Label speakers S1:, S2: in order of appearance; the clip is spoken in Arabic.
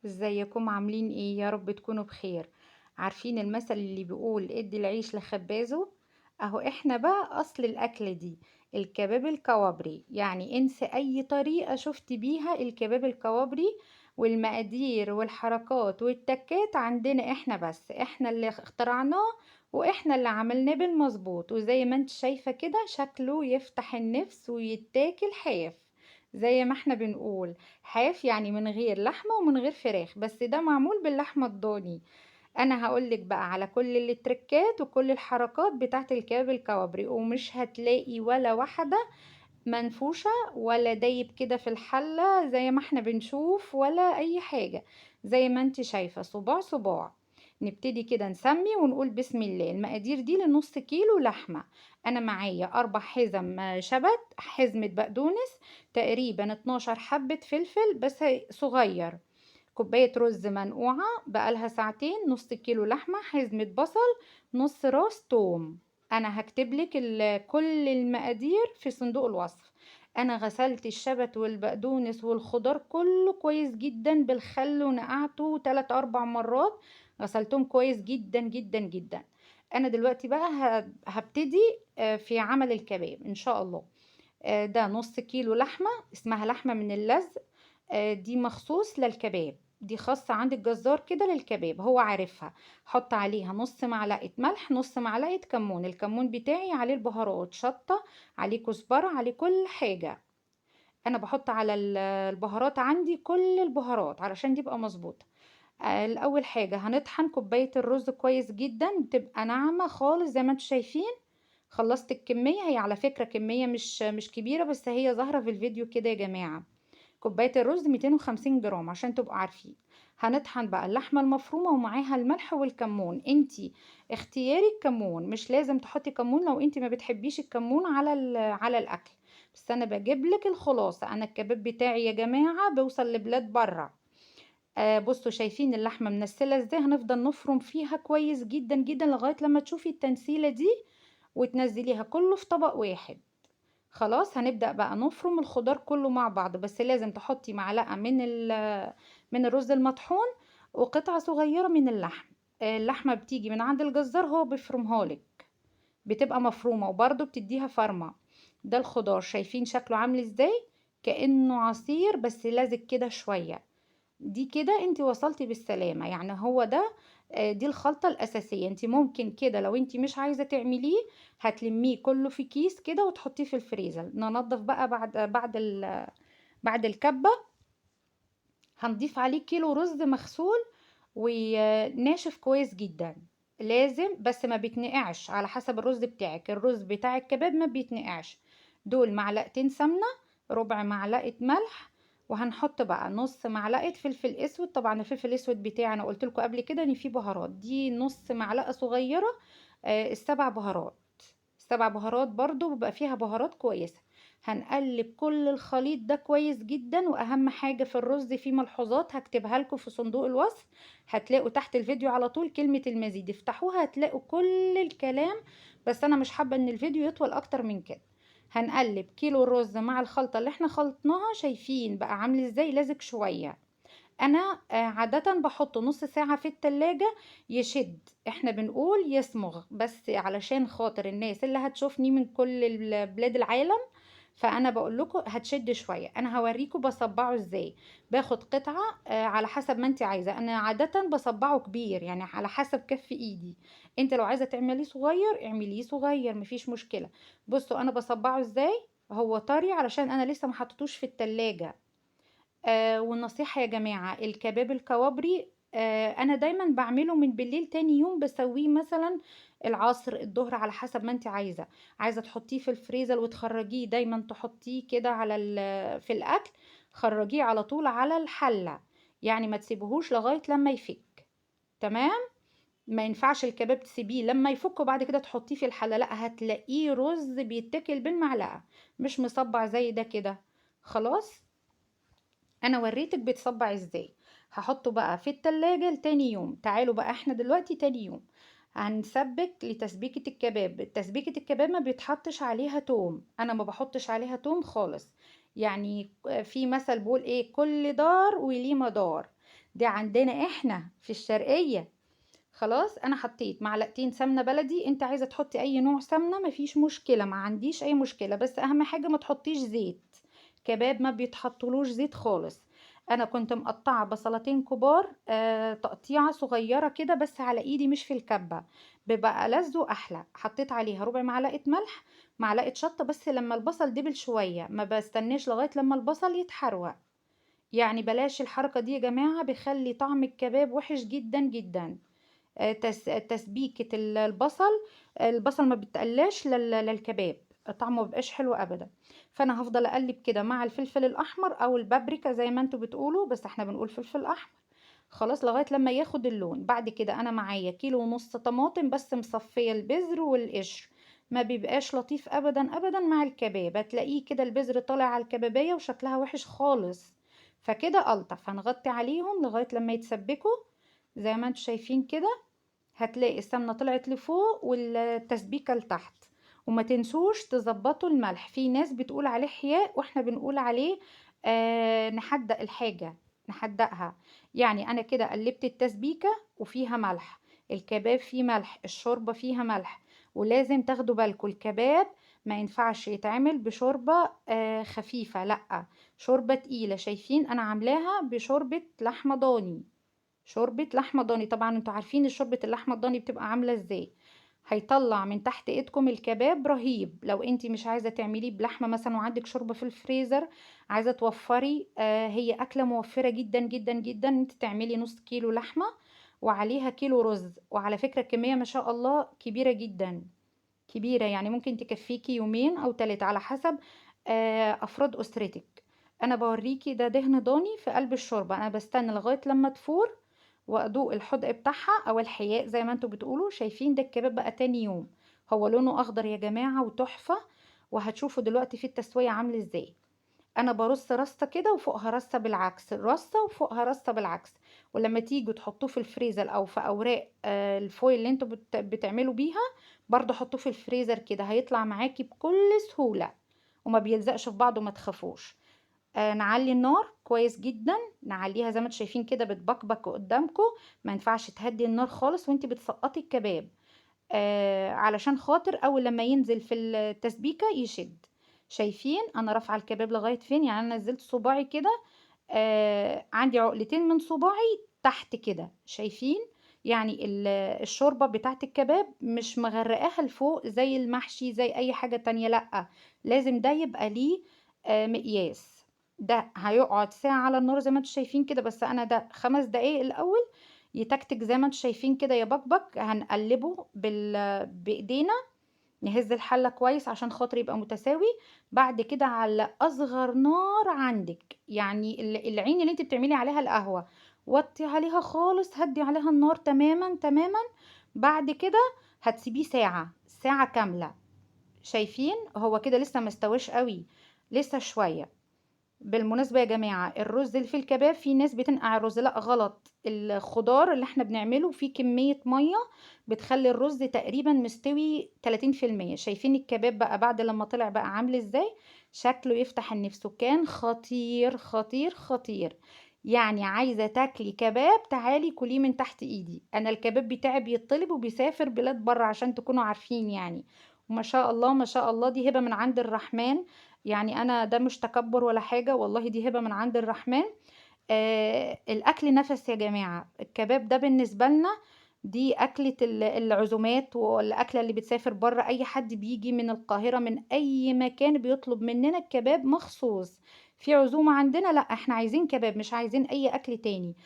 S1: ازيكم عاملين ايه؟ يا رب تكونوا بخير. عارفين المثل اللي بيقول ادي العيش لخبازه؟ اهو احنا بقى اصل الاكلة دي، الكباب الكوابري. يعني انسى اي طريقة شفت بيها الكباب الكوابري، والمقادير والحركات والتكات عندنا احنا، بس احنا اللي اخترعناه واحنا اللي عملناه بالمظبوط. وزي ما انت شايفة كده شكله يفتح النفس ويتاكل حاف، زي ما احنا بنقول حاف، يعني من غير لحمة ومن غير فراخ، بس ده معمول باللحمة الضاني. انا هقولك بقى على كل التركات وكل الحركات بتاعت الكباب الكوابري، ومش هتلاقي ولا واحدة منفوشة ولا دايب كده في الحلة زي ما احنا بنشوف، ولا اي حاجة. زي ما انت شايفة صباع صباع. نبتدي كده نسمي ونقول بسم الله. المقادير دي لنص كيلو لحمة. انا معايا 4 حزم شبت، حزمة بقدونس، تقريبا 12 حبة فلفل بس صغير، كوباية رز منقوعة بقالها ساعتين، نص كيلو لحمة، حزمة بصل، نص راس توم. انا هكتب لك كل المقادير في صندوق الوصف. انا غسلت الشبت والبقدونس والخضار كله كويس جدا بالخل ونقعته 3 4 مرات، غسلتهم كويس جدا جدا جدا. انا دلوقتي بقى هبتدي في عمل الكباب ان شاء الله. ده نص كيلو لحمة، اسمها لحمة من اللزق. دي مخصوص للكباب، دي خاصة عند الجزار كده للكباب، هو عارفها. حط عليها نص معلقة ملح، نص معلقة كمون، الكمون بتاعي عليه البهارات، شطة، عليه كزبرة، عليه كل حاجة. انا بحط على البهارات عندي كل البهارات علشان تبقى مظبوطة. الاول حاجة هنطحن كوباية الرز كويس جدا، بتبقى ناعمة خالص زي ما انتم شايفين. خلصت الكمية، هي على فكرة كمية مش كبيرة، بس هي ظاهرة في الفيديو كده يا جماعة. كوباية الرز 250 جرام عشان تبقوا عارفين. هنطحن بقى اللحمة المفرومة ومعاها الملح والكمون. انتي اختياري الكمون، مش لازم تحطي كمون لو انتي ما بتحبيش الكمون على على الاكل، بس انا بجيب لك الخلاصة. انا الكباب بتاعي يا جماعة بيوصل لبلاد بره. بصوا شايفين اللحمة منسلة ازاي؟ هنفضل نفرم فيها كويس جدا جدا لغاية لما تشوفي التنسيلة دي وتنزليها كله في طبق واحد. خلاص هنبدأ بقى نفرم الخضار كله مع بعض، بس لازم تحطي معلقة من الرز المطحون وقطعة صغيرة من اللحم. اللحمة بتيجي من عند الجزار، هو بيفرمها لك، بتبقى مفرومة وبرضه بتديها فرمة. ده الخضار شايفين شكله عامل ازاي؟ كأنه عصير بس لازق كده شوية. دي كده انت وصلتي بالسلامة، يعني هو ده. دي الخلطة الأساسية. انت ممكن كده لو انت مش عايزة تعمليه هتلميه كله في كيس كده وتحطيه في الفريزر. ننضف بقى بعد الكبة. هنضيف عليه كيلو رز مغسول وناشف كويس جدا. لازم بس ما بيتنقعش، على حسب الرز بتاعك، الرز بتاع الكباب ما بيتنقعش. دول معلقتين سمنة، ربع معلقة ملح، وهنحط بقى نص معلقة فلفل اسود. طبعا الفلفل الاسود بتاعي انا قلت لكم قبل كده ان فيه بهارات، دي نص معلقة صغيرة. السبع بهارات، السبع بهارات برضو بيبقى فيها بهارات كويسة. هنقلب كل الخليط ده كويس جدا. واهم حاجة في الرز، في ملحوظات هكتبها لكم في صندوق الوصف، هتلاقوا تحت الفيديو على طول كلمة المزيد، افتحوها هتلاقوا كل الكلام، بس انا مش حابة ان الفيديو يطول اكتر من كده. هنقلب كيلو الرز مع الخلطة اللي احنا خلطناها، شايفين بقى عامل ازاي؟ لازق شوية. انا عادة بحطه نص ساعة في التلاجة يشد، احنا بنقول يسمغ، بس علشان خاطر الناس اللي هتشوفني من كل بلاد العالم، فانا بقول لكم هتشد شويه. انا هوريكم بصبعه ازاي. باخد قطعه على حسب ما انت عايزه، انا عاده بصبعه كبير يعني على حسب كف ايدي. انت لو عايزه تعمليه صغير اعمليه صغير، مفيش مشكله. بصوا انا بصبعه ازاي، هو طري علشان انا لسه ما حطيتوش في التلاجة. والنصيحة يا جماعة، الكباب الكوابري أنا دايما بعمله من بالليل، تاني يوم بسويه مثلا العصر الظهر على حسب ما انت عايزة. عايزة تحطيه في الفريزر وتخرجيه، دايما تحطيه كده على في الأكل، خرجيه على طول على الحلة، يعني ما تسيبهوش لغاية لما يفك. تمام. ما ينفعش الكباب تسيبيه لما يفك وبعد كده تحطيه في الحلة، لا هتلاقيه رز بيتاكل بالمعلقة، مش مصبع زي ده كده. خلاص. انا وريتك بيتصبع ازاي. هحطه بقى في التلاجة لتاني يوم. تعالوا بقى احنا دلوقتي تاني يوم هنسبك لتسبيكة الكباب. تسبيكة الكباب ما بيتحطش عليها توم، انا ما بحطش عليها توم خالص. يعني في مثل بيقول ايه، كل دار وليه مدار. دي عندنا احنا في الشرقية. خلاص انا حطيت معلقتين سمنة بلدي، انت عايزة تحطي اي نوع سمنة مفيش مشكلة، ما عنديش اي مشكلة، بس اهم حاجة ما تحطيش زيت. كباب ما بيتحطلوش زيت خالص. انا كنت مقطعة بصلتين كبار تقطيعة صغيرة كده بس على ايدي مش في الكبة، بيبقى ألذ واحلى. حطيت عليها ربع معلقة ملح، معلقة شطة، بس لما البصل دبل شوية، ما بستناش لغاية لما البصل يتحروق. يعني بلاش الحركة دي يا جماعة، بيخلي طعم الكباب وحش جدا جدا. تسبيكة البصل، البصل ما بتقلاش للكباب، طعمه مبقاش حلو ابدا. فانا هفضل اقلب كده مع الفلفل الاحمر او البابريكا زي ما انتوا بتقولوا، بس احنا بنقول فلفل احمر. خلاص لغاية لما ياخد اللون. بعد كده انا معايا كيلو ونص طماطم بس مصفية البذر والقشر، ما بيبقاش لطيف ابدا ابدا مع الكباب، هتلاقيه كده البذر طالع على الكبابية وشكلها وحش خالص. فكده الطف، هنغطي عليهم لغاية لما يتسبكوا زي ما انتوا شايفين كده. هتلاقي السمنة طلعت لفوق والتسبيكة لتحت. وما تنسوش تظبطوا الملح، في ناس بتقول عليه حياء واحنا بنقول عليه نحدق الحاجة، نحدقها. يعني انا كده قلبت التسبيكة وفيها ملح، الكباب فيه ملح، الشوربة فيها ملح. ولازم تاخدوا بالكم الكباب ما ينفعش يتعمل بشوربة خفيفة، لأ، شوربة تقيلة. شايفين انا عاملاها بشوربة لحمة ضاني، شوربة لحمة ضاني. طبعا انتوا عارفين شوربة اللحمة الضاني بتبقى عاملة ازاي. هيطلع من تحت ايدكم الكباب رهيب. لو انتي مش عايزة تعمليه بلحمة مثلا وعندك شوربة في الفريزر، عايزة توفري، هي اكلة موفرة جدا جدا جدا. انت تعملي نص كيلو لحمة وعليها كيلو رز، وعلى فكرة الكمية ما شاء الله كبيرة جدا، كبيرة يعني ممكن تكفيكي يومين او 3 على حسب افراد اسرتك. انا بوريكي ده دهن ضاني في قلب الشوربة، انا بستنى لغاية لما تفور وادوق الحدق بتاعها او الحياء زي ما انتوا بتقولوا. شايفين ده الكباب بقى تاني يوم، هو لونه اخضر يا جماعة وتحفة. وهتشوفوا دلوقتي في التسوية عامل ازاي. انا برص رصة كده وفوقها رصة بالعكس، رصة وفوقها رصة بالعكس. ولما تيجوا تحطوه في الفريزر او في اوراق الفويل اللي انتوا بتعملوا بيها، برضو حطوه في الفريزر كده، هيطلع معاكي بكل سهولة وما بيلزقش في بعضه، ما تخافوش. نعلي النار كويس جدا، نعليها زي ما انتم شايفين كده بتبقبق قدامكم. ما ينفعش تهدي النار خالص وانت بتسقطي الكباب، علشان خاطر اول لما ينزل في التسبيكة يشد. شايفين انا رافعه الكباب لغايه فين؟ يعني انا نزلت صباعي كده، عندي عقلتين من صباعي تحت كده، شايفين؟ يعني الشوربة بتاعت الكباب مش مغرقاها لفوق زي المحشي زي اي حاجة تانية، لأ، لازم ده يبقى ليه مقياس. ده هيقعد ساعة على النار زي ما انتوا شايفين كده، بس انا ده 5 دقايق الاول يتكتك زي ما انتوا شايفين كده يبقبق. هنقلبه بايدينا، نهز الحلة كويس عشان خاطر يبقى متساوي. بعد كده على اصغر نار عندك، يعني العين اللي انت بتعملي عليها القهوة، وطي عليها خالص، هدي عليها النار تماما تماما. بعد كده هتسيبيه ساعة، ساعة كاملة. شايفين هو كده لسه مستويش قوي، لسه شوية. بالمناسبة يا جماعة، الرز اللي في الكباب في ناس بتنقع الرز، لا غلط. الخضار اللي احنا بنعمله فيه كمية مية بتخلي الرز تقريبا مستوي 30%. شايفين الكباب بقى بعد لما طلع بقى عامل ازاي؟ شكله يفتح النفس، كان خطير خطير خطير. يعني عايزة تاكلي كباب تعالي كليه من تحت ايدي. انا الكباب بتاعي بيطلب وبيسافر بلاد بره عشان تكونوا عارفين يعني. وما شاء الله ما شاء الله، دي هبة من عند الرحمن. يعني انا ده مش تكبر ولا حاجة، والله دي هبة من عند الرحمن. الاكل نفس يا جماعة، الكباب ده بالنسبة لنا دي اكلة العزومات، والاكلة اللي بتسافر بره. اي حد بيجي من القاهرة من اي مكان بيطلب مننا الكباب مخصوص. في عزومة عندنا، لا احنا عايزين كباب مش عايزين اي اكل تاني.